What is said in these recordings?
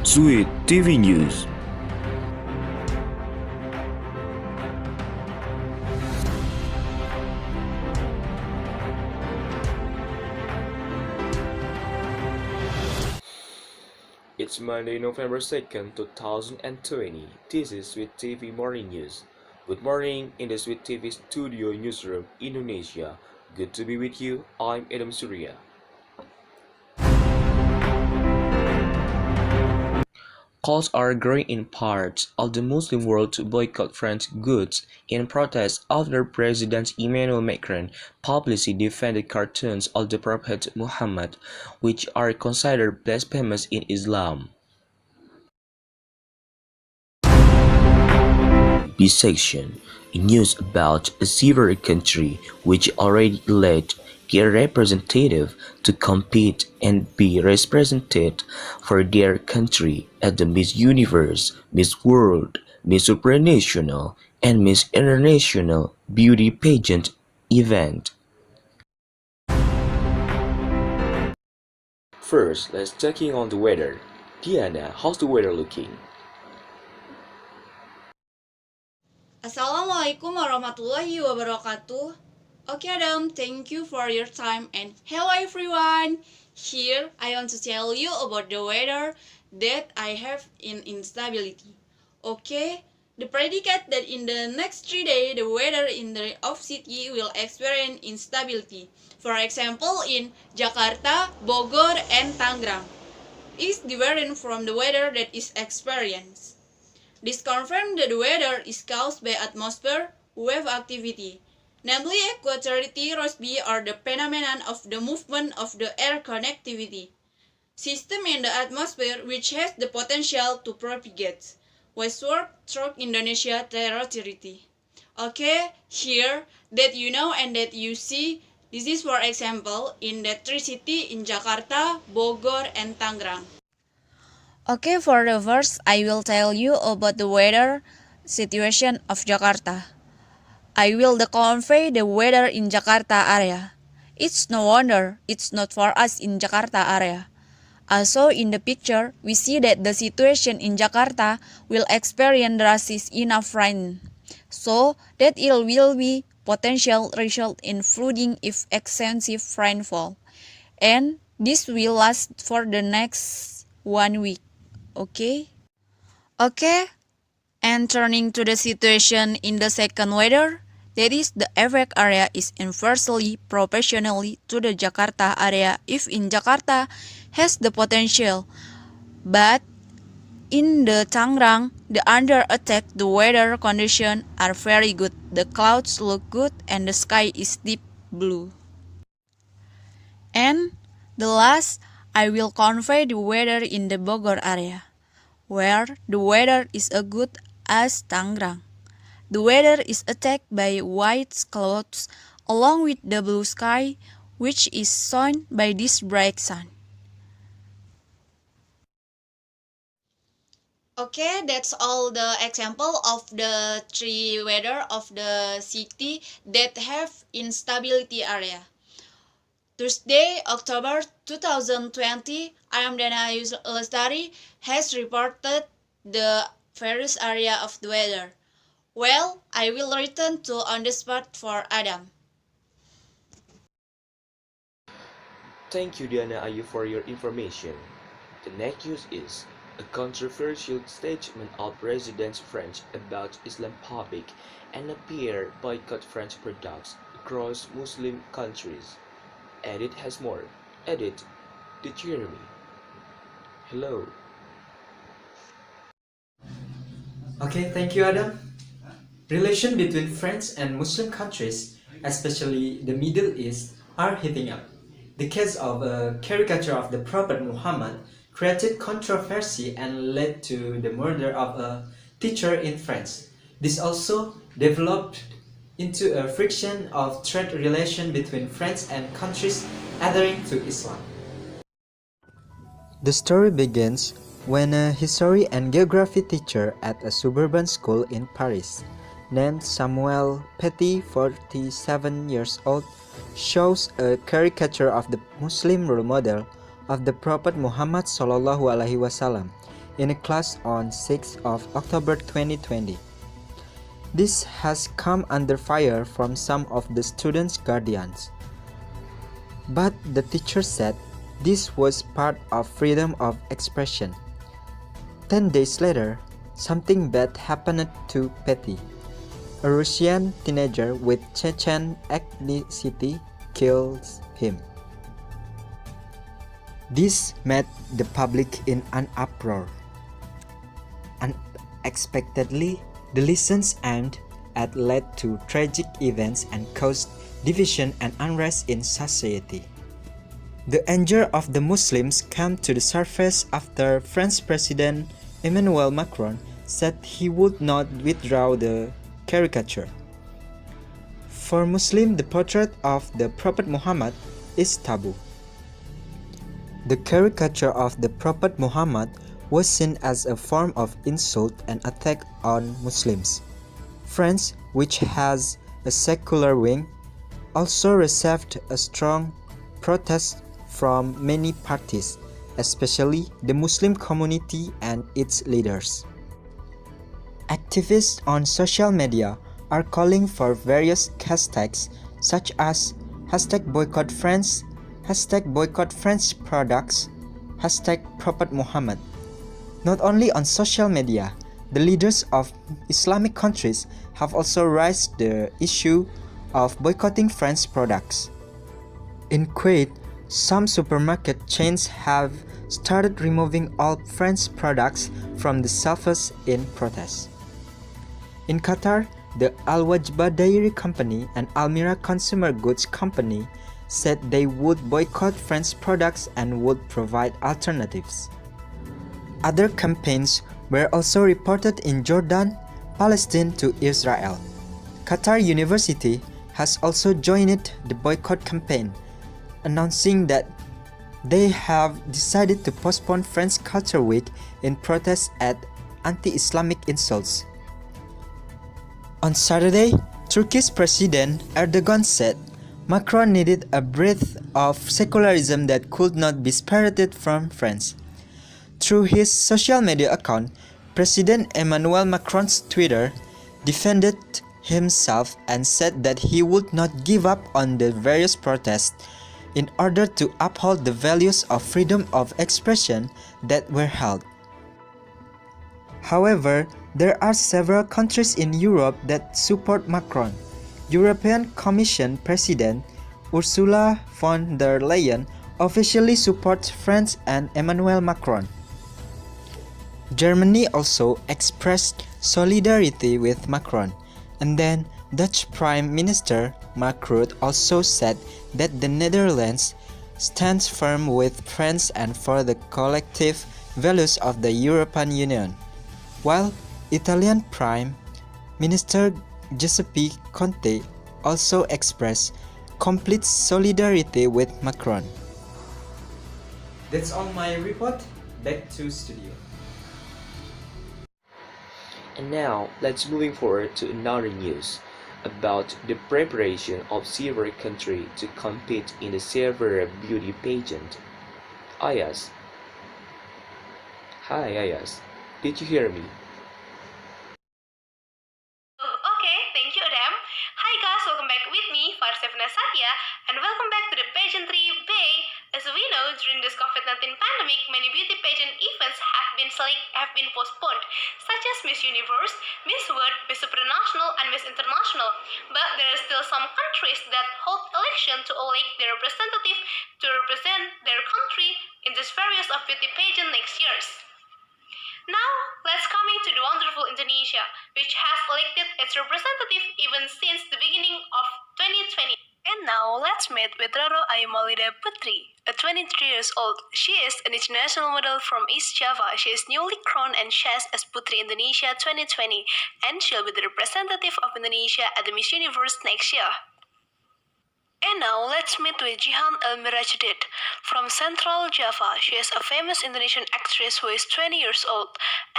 Sweet TV News. It's Monday, November 2nd, 2020. This is Sweet TV Morning News. Good morning in the Sweet TV Studio Newsroom, Indonesia. Good to be with you. I'm Surya. Calls are growing in parts of the Muslim world to boycott French goods in protest after President Emmanuel Macron publicly defended cartoons of the Prophet Muhammad, which are considered blasphemous in Islam. This section, news about a several country which already elect their representative to compete and be represented for their country at the Miss Universe, Miss World, Miss Supranational, and Miss International Beauty Pageant event. First, let's checking on the weather. Diana, how's the weather looking? Assalamualaikum warohmatullahi wabarakatuh. Okay Adam, thank you for your time and hello everyone. Here I want to tell you about the weather that I have in instability. Okay, the predicate that in the next 3 days the weather in the of city will experience instability. For example, in Jakarta, Bogor, and Tangerang is different from the weather that is experienced. This confirms that the weather is caused by atmosphere wave activity, namely equatorial rossby or the phenomenon of the movement of the air connectivity system in the atmosphere which has the potential to propagate westward through Indonesia territory. Okay, here that you know and that you see, this is for example in the three cities in Jakarta, Bogor, and Tangerang. Okay, for the first, I will tell you about the weather situation of Jakarta. I will convey the weather in Jakarta area. It's no wonder it's not for us in Jakarta area. Also, in the picture, we see that the situation in Jakarta will experience drastic enough rain, so that it will be potential result in flooding if excessive rainfall, and this will last for the next 1 week. Okay, and turning to the situation in the second weather, that is the effect area is inversely proportionally to the Jakarta area if in Jakarta has the potential, but in the Tangerang, the under attack the weather conditions are very good, the clouds look good and the sky is deep blue. And the last, I will convey the weather in the Bogor area, where the weather is as good as Tangerang. The weather is attacked by white clouds along with the blue sky, which is shown by this bright sun. Okay, that's all the example of the three weather of the city that have instability area. Tuesday, October 2020, I am Lestari has reported the various area of the weather. Well, I will return to on the spot for Adam. Thank you, Diana Ayu, for your information. The next news is a controversial statement of President French about Islamophobia and appear boycott French products across Muslim countries. Edit has more. Edit the Jeremy. Hello. Okay, thank you, Adam. Relations between France and Muslim countries, especially the Middle East, are heating up. The case of a caricature of the Prophet Muhammad created controversy and led to the murder of a teacher in France. This also developed into a friction of trade relation between France and countries adhering to Islam. The story begins when a history and geography teacher at a suburban school in Paris, named Samuel Paty, 47 years old, shows a caricature of the Muslim role model of the Prophet Muhammad SAW in a class on 6th of October 2020. This has come under fire from some of the students' guardians. But the teacher said this was part of freedom of expression. 10 days later, something bad happened to Petty, a Russian teenager with Chechen ethnicity kills him. This made the public in an uproar. Unexpectedly, the lessons aimed at led to tragic events and caused division and unrest in society. The anger of the Muslims came to the surface after French President Emmanuel Macron said he would not withdraw the caricature. For Muslims, the portrait of the Prophet Muhammad is taboo. The caricature of the Prophet Muhammad was seen as a form of insult and attack on Muslims. France, which has a secular wing, also received a strong protest from many parties, especially the Muslim community and its leaders. Activists on social media are calling for various hashtags such as #boycott France, #boycott French products, #Prophet Muhammad. Not only on social media, the leaders of Islamic countries have also raised the issue of boycotting French products. In Kuwait, some supermarket chains have started removing all French products from the shelves in protest. In Qatar, the Al Wajba Dairy Company and Almira Consumer Goods Company said they would boycott French products and would provide alternatives. Other campaigns were also reported in Jordan, Palestine to Israel. Qatar University has also joined the boycott campaign, announcing that they have decided to postpone French Culture Week in protest at anti-Islamic insults. On Saturday, Turkish President Erdogan said Macron needed a breath of secularism that could not be separated from France. Through his social media account, President Emmanuel Macron's Twitter defended himself and said that he would not give up on the various protests in order to uphold the values of freedom of expression that were held. However, there are several countries in Europe that support Macron. European Commission President Ursula von der Leyen officially supports France and Emmanuel Macron. Germany also expressed solidarity with Macron, and then Dutch Prime Minister Mark Rutte also said that the Netherlands stands firm with France and for the collective values of the European Union, while Italian Prime Minister Giuseppe Conte also expressed complete solidarity with Macron. That's all my report. Back to studio. And now, let's moving forward to another news about the preparation of several countries to compete in the Silver Beauty Pageant. Ayas. Hi Ayas, did you hear me? Okay, thank you Adam. Hi guys, welcome back with me, Satya, and welcome back to the Pageantry Bay. As we know, during this COVID-19 pandemic, many beauty pageant events have been postponed, such as Miss Universe, Miss World, Miss Supranational, and Miss International. But there are still some countries that hold election to elect their representative to represent their country in these various of beauty pageant next years. Now, let's coming to the wonderful Indonesia, which has elected its representative even since the beginning of 2020. And now, let's meet with Roro Ayumalida Putri, a 23 years old. She is an international model from East Java. She is newly crowned and chased as Putri Indonesia 2020, and she'll be the representative of Indonesia at the Miss Universe next year. And now, let's meet with Jihan Elmirajadit from Central Java. She is a famous Indonesian actress who is 20 years old,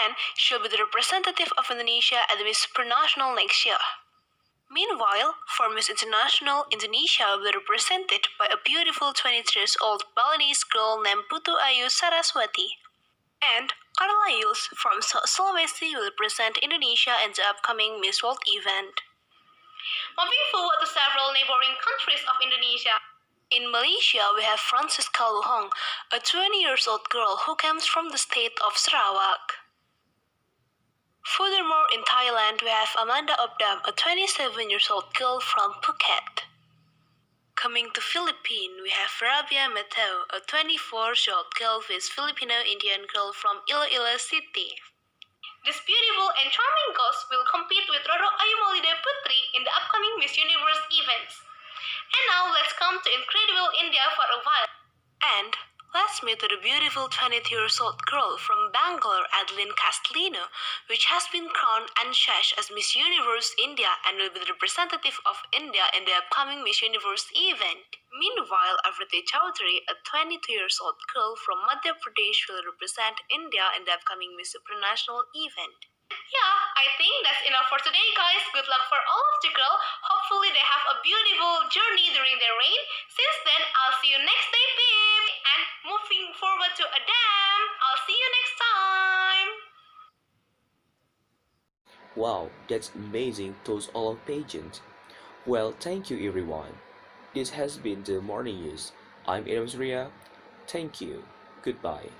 and she'll be the representative of Indonesia at the Miss Supranational next year. Meanwhile, for Miss International, Indonesia will be represented by a beautiful 23 years old Balinese girl named Putu Ayu Saraswati. And Carla Smiles from Sulawesi will represent Indonesia in the upcoming Miss World event. Moving forward to several neighboring countries of Indonesia. In Malaysia, we have Francisca Luhong, a 20-year-old girl who comes from the state of Sarawak. Furthermore, in Thailand, we have Amanda Obdam, a 27-year-old girl from Phuket. Coming to Philippines, we have Rabia Mateo, a 24-year-old girl with Filipino-Indian girl from Iloilo City. This beautiful and charming ghost will compete with Roro Ayumalide Putri in the upcoming Miss Universe events. And now let's come to incredible India for a while. And let's meet the beautiful 22-year-old girl from Bangalore, Adeline Castellino, which has been crowned and sashed as Miss Universe India and will be the representative of India in the upcoming Miss Universe event. Meanwhile, Avriti Chaudhary, a 22-year-old girl from Madhya Pradesh, will represent India in the upcoming Miss Supranational event. Yeah, I think that's enough for today, guys. Good luck for all of the girls. Hopefully they have a beautiful journey during their reign. Since then, I'll see you next day, babe. And moving forward to Adam, I'll see you next time. Wow, that's amazing, those all of pageant. Well, thank you everyone. This has been the morning news. I'm Surya. Thank you. Goodbye.